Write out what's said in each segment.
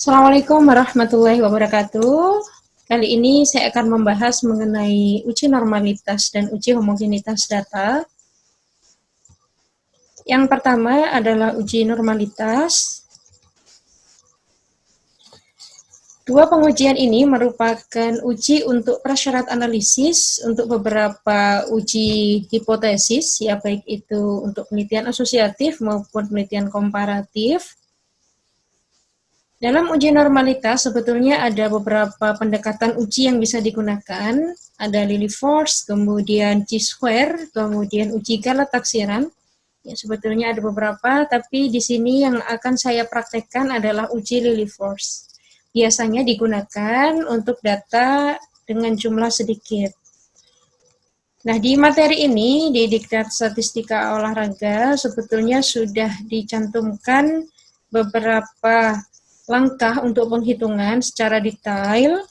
Assalamualaikum warahmatullahi wabarakatuh. Kali ini saya akan membahas mengenai uji normalitas dan uji homogenitas data. Yang pertama adalah uji normalitas. Dua pengujian ini merupakan uji untuk prasyarat analisis untuk beberapa uji hipotesis, ya baik itu untuk penelitian asosiatif maupun penelitian komparatif. Dalam uji normalitas sebetulnya ada beberapa pendekatan uji yang bisa digunakan. Ada Lilliefors, kemudian chi-square, kemudian uji Galot taksiran. Ya, sebetulnya ada beberapa, tapi di sini yang akan saya praktekkan adalah uji Lilliefors. Biasanya digunakan untuk data dengan jumlah sedikit. Nah, di materi ini, di Diktat Statistika Olahraga, sebetulnya sudah dicantumkan beberapa langkah untuk penghitungan secara detail.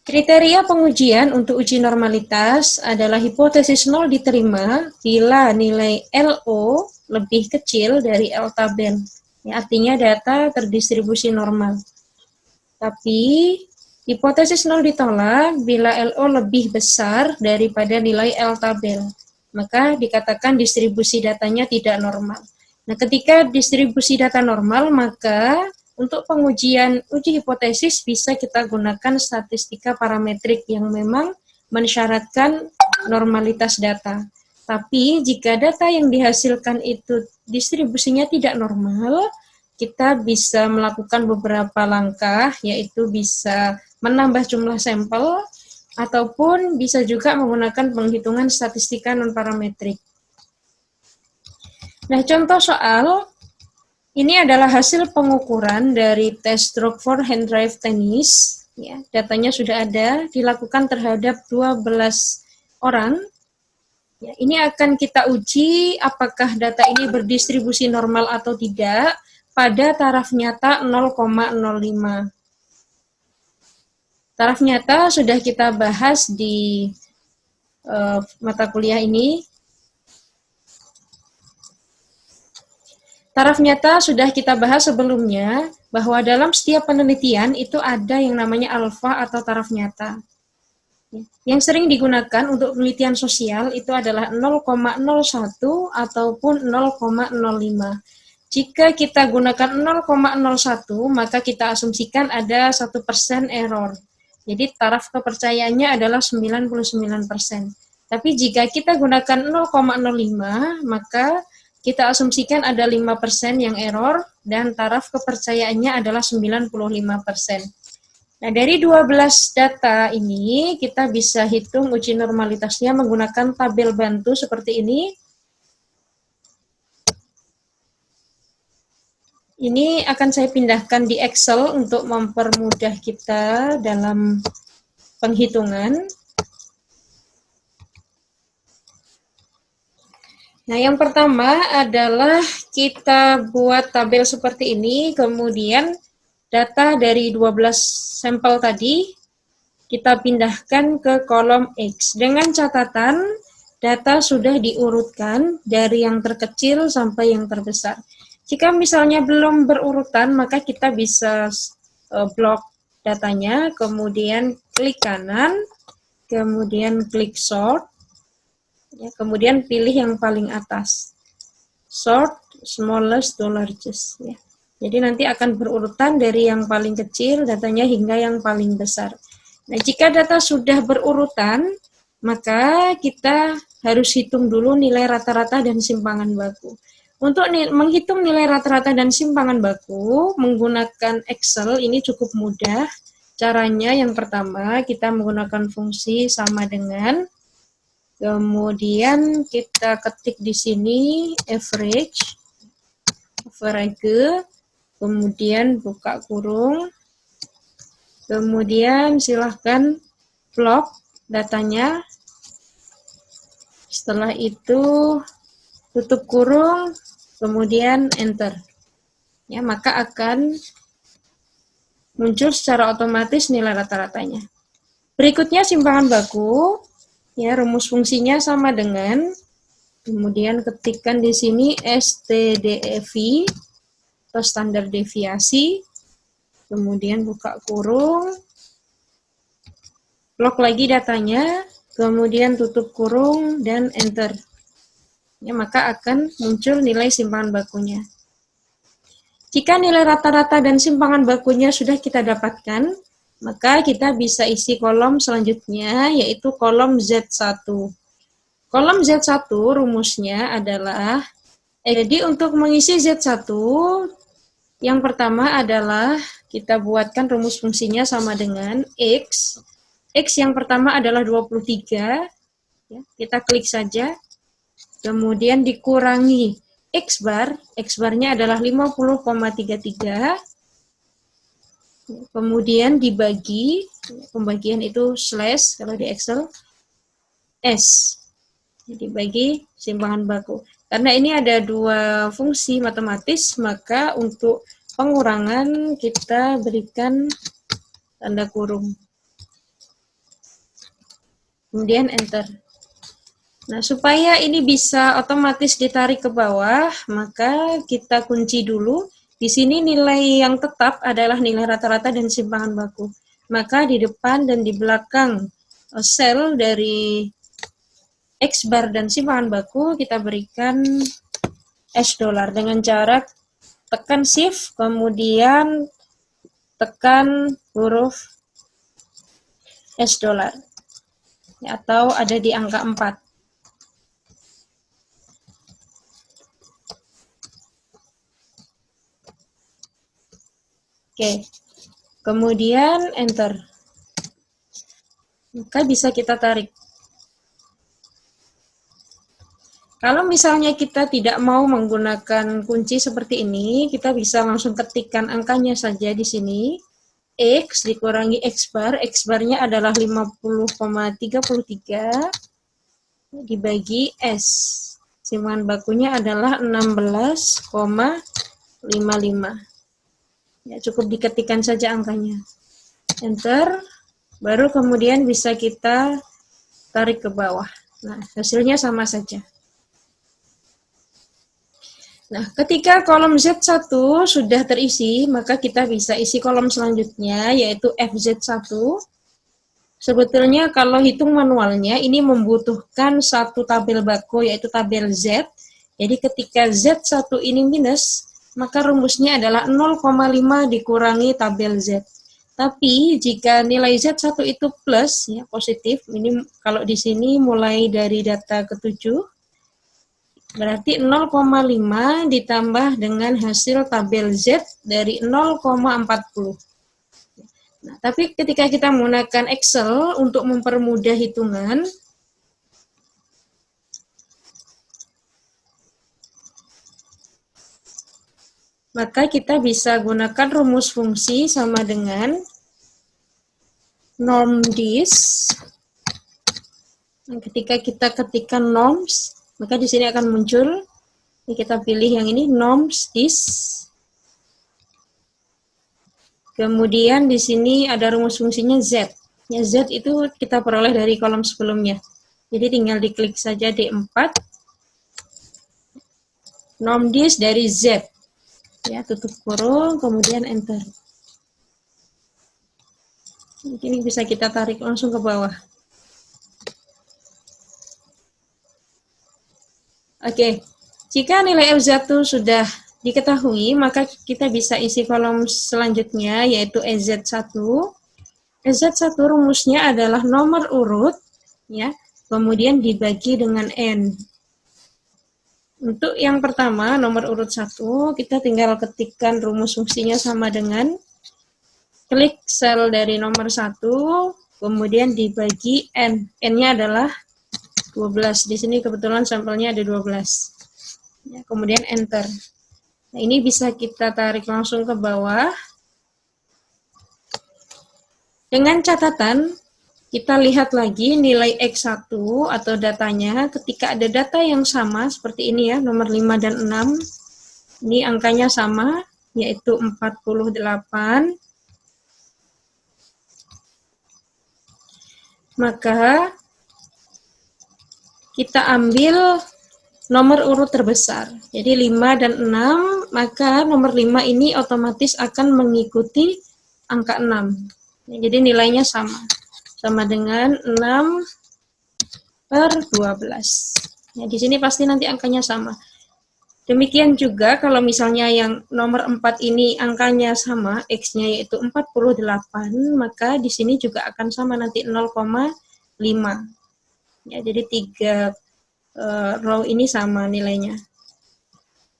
Kriteria pengujian untuk uji normalitas adalah hipotesis 0 diterima bila nilai LO lebih kecil dari L tabel. Ya, artinya data terdistribusi normal. Tapi hipotesis 0 ditolak bila LO lebih besar daripada nilai L tabel. Maka dikatakan distribusi datanya tidak normal. Nah, ketika distribusi data normal, maka untuk pengujian uji hipotesis bisa kita gunakan statistika parametrik yang memang mensyaratkan normalitas data. Tapi jika data yang dihasilkan itu distribusinya tidak normal, kita bisa melakukan beberapa langkah, yaitu bisa menambah jumlah sampel, ataupun bisa juga menggunakan penghitungan statistika non-parametrik. Nah, contoh soal, ini adalah hasil pengukuran dari tes stroke for hand drive tennis. Ya, datanya sudah ada, dilakukan terhadap 12 orang. Ya, ini akan kita uji apakah data ini berdistribusi normal atau tidak pada taraf nyata 0,05. Taraf nyata sudah kita bahas di mata kuliah ini. Taraf nyata sudah kita bahas sebelumnya, bahwa dalam setiap penelitian itu ada yang namanya alfa atau taraf nyata. Yang sering digunakan untuk penelitian sosial itu adalah 0,01 ataupun 0,05. Jika kita gunakan 0,01, maka kita asumsikan ada 1% error. Jadi taraf kepercayaannya adalah 99%. Tapi jika kita gunakan 0,05, maka kita asumsikan ada 5% yang error dan taraf kepercayaannya adalah 95%. Nah, dari 12 data ini kita bisa hitung uji normalitasnya menggunakan tabel bantu seperti ini. Ini akan saya pindahkan di Excel untuk mempermudah kita dalam penghitungan. Nah, yang pertama adalah kita buat tabel seperti ini, kemudian data dari 12 sampel tadi kita pindahkan ke kolom X. Dengan catatan, data sudah diurutkan dari yang terkecil sampai yang terbesar. Jika misalnya belum berurutan, maka kita bisa blok datanya, kemudian klik kanan, kemudian klik sort, ya, kemudian pilih yang paling atas, sort smallest to largest. Ya. Jadi nanti akan berurutan dari yang paling kecil datanya hingga yang paling besar. Nah, jika data sudah berurutan, maka kita harus hitung dulu nilai rata-rata dan simpangan baku. Untuk menghitung nilai rata-rata dan simpangan baku menggunakan Excel ini cukup mudah. Caranya yang pertama kita menggunakan fungsi sama dengan, kemudian kita ketik di sini average, kemudian buka kurung, kemudian silahkan plot datanya. Setelah itu tutup kurung, kemudian enter. Ya, maka akan muncul secara otomatis nilai rata-ratanya. Berikutnya simpangan baku. Ya, rumus fungsinya sama dengan, kemudian ketikkan di sini STDEV atau standar deviasi, kemudian buka kurung, lock lagi datanya, kemudian tutup kurung dan enter. Ya, maka akan muncul nilai simpangan bakunya. Jika nilai rata-rata dan simpangan bakunya sudah kita dapatkan, maka kita bisa isi kolom selanjutnya, yaitu kolom Z1. Kolom Z1 rumusnya adalah, jadi untuk mengisi Z1, yang pertama adalah kita buatkan rumus fungsinya sama dengan X. X yang pertama adalah 23, ya, kita klik saja, kemudian dikurangi X bar, X barnya adalah 50,33, kemudian dibagi, pembagian itu slash kalau di Excel, S, dibagi simpangan baku. Karena ini ada dua fungsi matematis, maka untuk pengurangan kita berikan tanda kurung. Kemudian enter. Nah, supaya ini bisa otomatis ditarik ke bawah, maka kita kunci dulu. Di sini nilai yang tetap adalah nilai rata-rata dan simpangan baku. Maka di depan dan di belakang sel dari X bar dan simpangan baku kita berikan $, dengan cara tekan shift, kemudian tekan huruf $, atau ada di angka 4. Oke, kemudian enter. Maka bisa kita tarik. Kalau misalnya kita tidak mau menggunakan kunci seperti ini, kita bisa langsung ketikkan angkanya saja di sini. X dikurangi X barnya adalah 50,33 dibagi S. Simpangan bakunya adalah 16,55. Ya, cukup diketikkan saja angkanya. Enter, baru kemudian bisa kita tarik ke bawah. Nah, hasilnya sama saja. Nah, ketika kolom Z1 sudah terisi, maka kita bisa isi kolom selanjutnya, yaitu FZ1. Sebetulnya kalau hitung manualnya, ini membutuhkan satu tabel baku, yaitu tabel Z. Jadi ketika Z1 ini minus, maka rumusnya adalah 0,5 dikurangi tabel Z. Tapi jika nilai Z1 itu plus, ya positif, ini kalau di sini mulai dari data ke-7, berarti 0,5 ditambah dengan hasil tabel Z dari 0,40. Nah, tapi ketika kita menggunakan Excel untuk mempermudah hitungan, maka kita bisa gunakan rumus fungsi sama dengan normDis. Ketika kita ketikkan norms, maka di sini akan muncul, ini kita pilih yang ini, normDis. Kemudian di sini ada rumus fungsinya Z. Ya, Z itu kita peroleh dari kolom sebelumnya. Jadi tinggal diklik saja D4. NormDis dari Z. Ya, tutup kurung, kemudian enter. Ini bisa kita tarik langsung ke bawah. Oke, jika nilai FZ1 sudah diketahui, maka kita bisa isi kolom selanjutnya, yaitu EZ1. EZ1 rumusnya adalah nomor urut, ya, kemudian dibagi dengan N. Untuk yang pertama, nomor urut 1, kita tinggal ketikkan rumus fungsinya sama dengan klik sel dari nomor 1, kemudian dibagi N. N-nya adalah 12. Di sini kebetulan sampelnya ada 12. Ya, kemudian enter. Nah, ini bisa kita tarik langsung ke bawah. Dengan catatan, kita lihat lagi nilai X1 atau datanya ketika ada data yang sama seperti ini ya, nomor 5 dan 6. Ini angkanya sama, yaitu 48. Maka kita ambil nomor urut terbesar. Jadi 5 dan 6, maka nomor 5 ini otomatis akan mengikuti angka 6. Jadi nilainya sama. Sama dengan 6 per 12. Ya, di sini pasti nanti angkanya sama. Demikian juga kalau misalnya yang nomor 4 ini angkanya sama, X-nya yaitu 48, maka di sini juga akan sama nanti 0,5. Ya, jadi 3 row ini sama nilainya.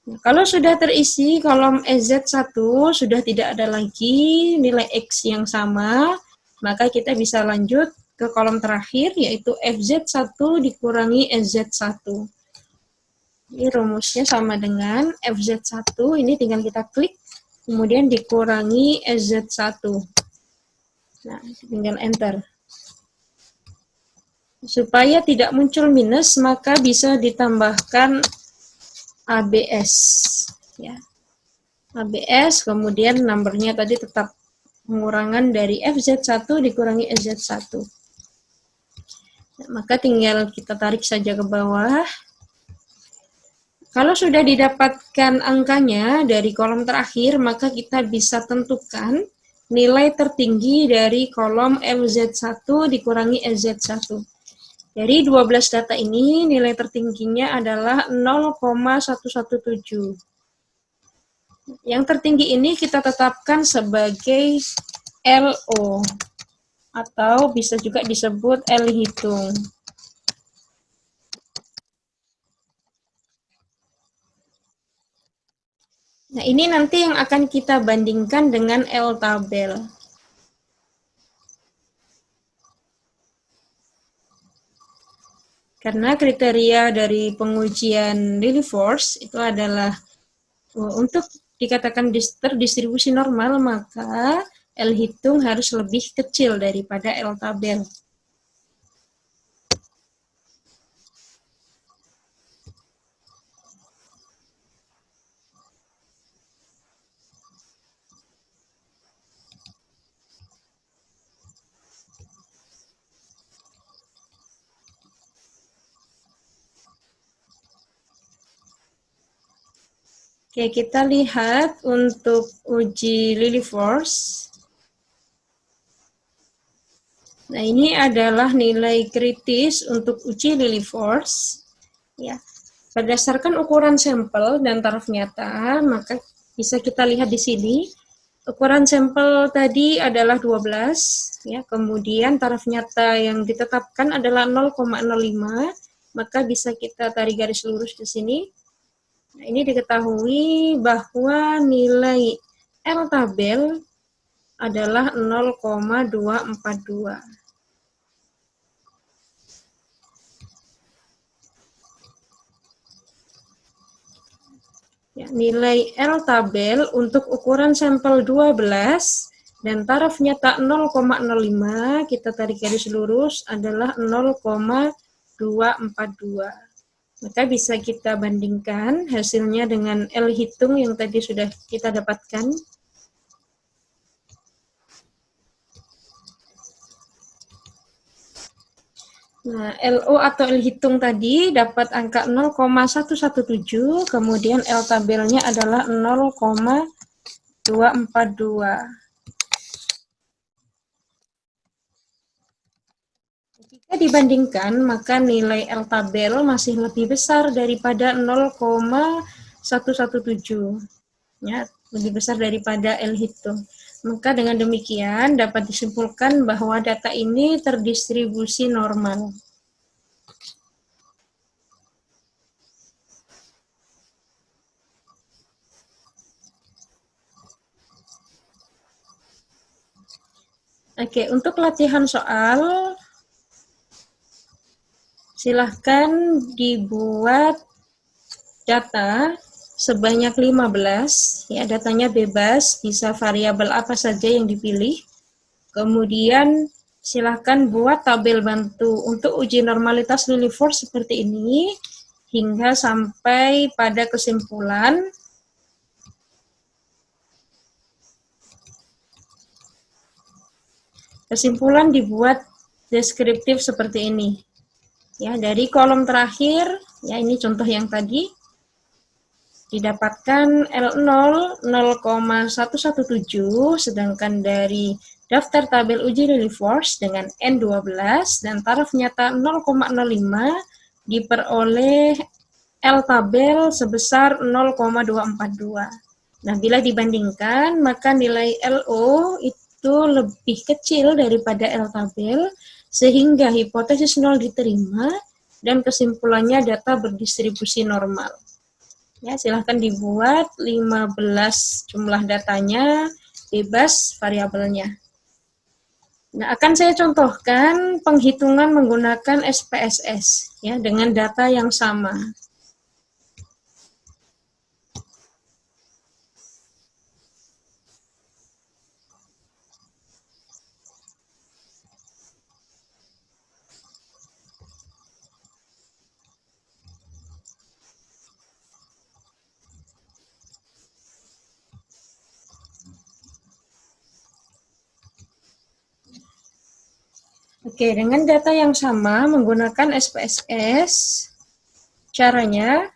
Nah, kalau sudah terisi kolom EZ1 sudah tidak ada lagi nilai X yang sama, maka kita bisa lanjut ke kolom terakhir yaitu FZ1 dikurangi SZ1. Ini rumusnya sama dengan FZ1, ini tinggal kita klik, kemudian dikurangi SZ1. Nah, tinggal enter. Supaya tidak muncul minus, maka bisa ditambahkan ABS. Ya. ABS, kemudian numbernya tadi tetap pengurangan dari FZ1 dikurangi SZ1. Nah, maka tinggal kita tarik saja ke bawah. Kalau sudah didapatkan angkanya dari kolom terakhir, maka kita bisa tentukan nilai tertinggi dari kolom LZ1 dikurangi SZ1. Dari 12 data ini, nilai tertingginya adalah 0,117. Yang tertinggi ini kita tetapkan sebagai LO, atau bisa juga disebut L hitung. Nah, ini nanti yang akan kita bandingkan dengan L tabel. Karena kriteria dari pengujian Lilliefors itu adalah untuk dikatakan terdistribusi normal, maka L hitung harus lebih kecil daripada L tabel. Oke, kita lihat untuk uji Lilliefors. Nah, ini adalah nilai kritis untuk uji Lilliefors. Ya, berdasarkan ukuran sampel dan taraf nyata, maka bisa kita lihat di sini. Ukuran sampel tadi adalah 12, ya. Kemudian taraf nyata yang ditetapkan adalah 0,05, maka bisa kita tarik garis lurus di sini. Nah, ini diketahui bahwa nilai L tabel adalah 0,242. Ya, nilai L tabel untuk ukuran sampel 12 dan taraf nyata 0,05, kita tarik garis lurus, adalah 0,242. Maka bisa kita bandingkan hasilnya dengan L hitung yang tadi sudah kita dapatkan. Nah, LO atau L hitung tadi dapat angka 0,117, kemudian L tabelnya adalah 0,242. Jika dibandingkan, maka nilai L tabel masih lebih besar daripada 0,117. Ya, lebih besar daripada L hitung. Maka dengan demikian dapat disimpulkan bahwa data ini terdistribusi normal. Oke, untuk latihan soal, silahkan dibuat data sebanyak 15, ya, datanya bebas, bisa variabel apa saja yang dipilih. Kemudian silahkan buat tabel bantu untuk uji normalitas Lilliefors seperti ini, hingga sampai pada kesimpulan. Kesimpulan dibuat deskriptif seperti ini. Ya, dari kolom terakhir, ya ini contoh yang tadi, didapatkan L0 0,117, sedangkan dari daftar tabel uji relief force dengan N12 dan taraf nyata 0,05 diperoleh L tabel sebesar 0,242. Nah, bila dibandingkan, maka nilai LO itu lebih kecil daripada L tabel, sehingga hipotesis 0 diterima, dan kesimpulannya data berdistribusi normal. Ya, silahkan dibuat 15 jumlah datanya, bebas variabelnya. Nah, akan saya contohkan penghitungan menggunakan SPSS ya dengan data yang sama. Oke, dengan data yang sama menggunakan SPSS, caranya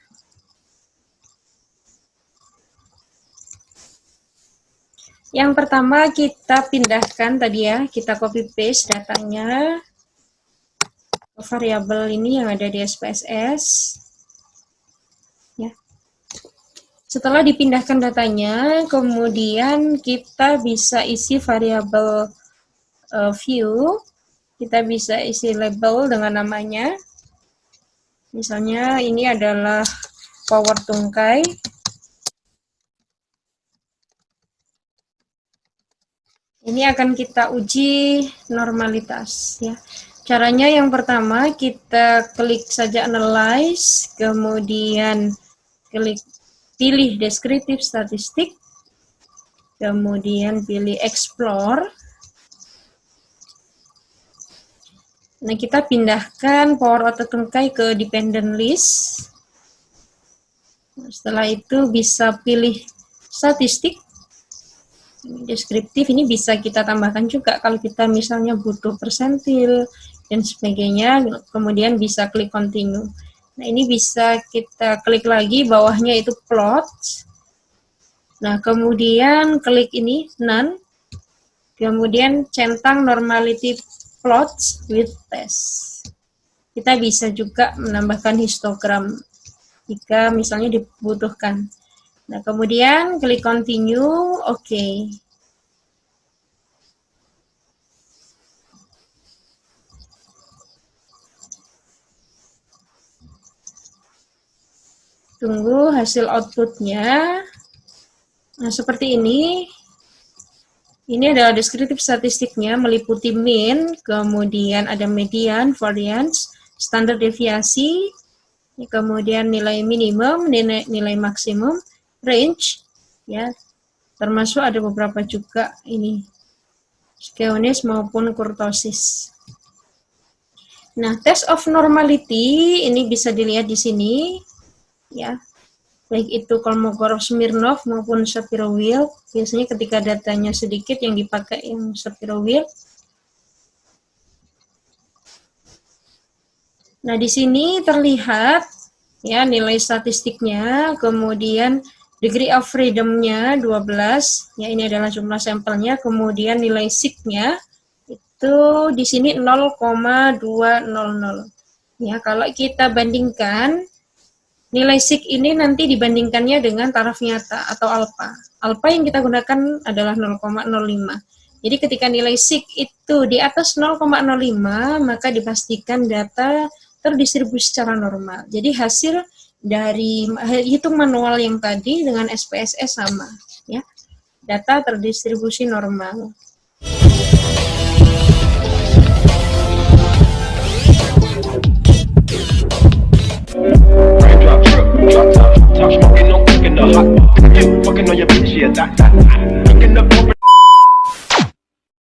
yang pertama kita pindahkan tadi ya, kita copy paste datanya ke variabel ini yang ada di SPSS. Ya. Setelah dipindahkan datanya, kemudian kita bisa isi variabel view. Kita bisa isi label dengan namanya. Misalnya ini adalah power tungkai. Ini akan kita uji normalitas ya. Caranya yang pertama kita klik saja analyze, kemudian pilih descriptive statistik, kemudian pilih explore. Nah, kita pindahkan power auto tungkai ke dependent list. Setelah itu bisa pilih statistik. Deskriptif ini bisa kita tambahkan juga kalau kita misalnya butuh persentil dan sebagainya, kemudian bisa klik continue. Nah, ini bisa kita klik lagi, bawahnya itu plot. Nah, kemudian klik ini none, kemudian centang normality plots with test. Kita bisa juga menambahkan histogram jika misalnya dibutuhkan. Nah, kemudian klik continue, oke. Tunggu hasil outputnya. Nah, seperti ini. Ini adalah deskriptif statistiknya, meliputi mean, kemudian ada median, variance, standar deviasi, kemudian nilai minimum, nilai maksimum, range, ya, termasuk ada beberapa juga ini, skewness maupun kurtosis. Nah, test of normality ini bisa dilihat di sini, ya. Baik itu Kolmogorov-Smirnov maupun Shapiro-Wilk. Biasanya ketika datanya sedikit yang dipakai yang Shapiro-Wilk. Nah, di sini terlihat ya nilai statistiknya, kemudian degree of freedom-nya 12, ya ini adalah jumlah sampelnya, kemudian nilai sig-nya itu di sini 0,200. Ya, kalau kita bandingkan nilai sig ini nanti dibandingkannya dengan taraf nyata atau alpha. Alpha yang kita gunakan adalah 0,05. Jadi ketika nilai sig itu di atas 0,05, maka dipastikan data terdistribusi secara normal. Jadi hasil dari hitung manual yang tadi dengan SPSS sama, ya. Data terdistribusi normal.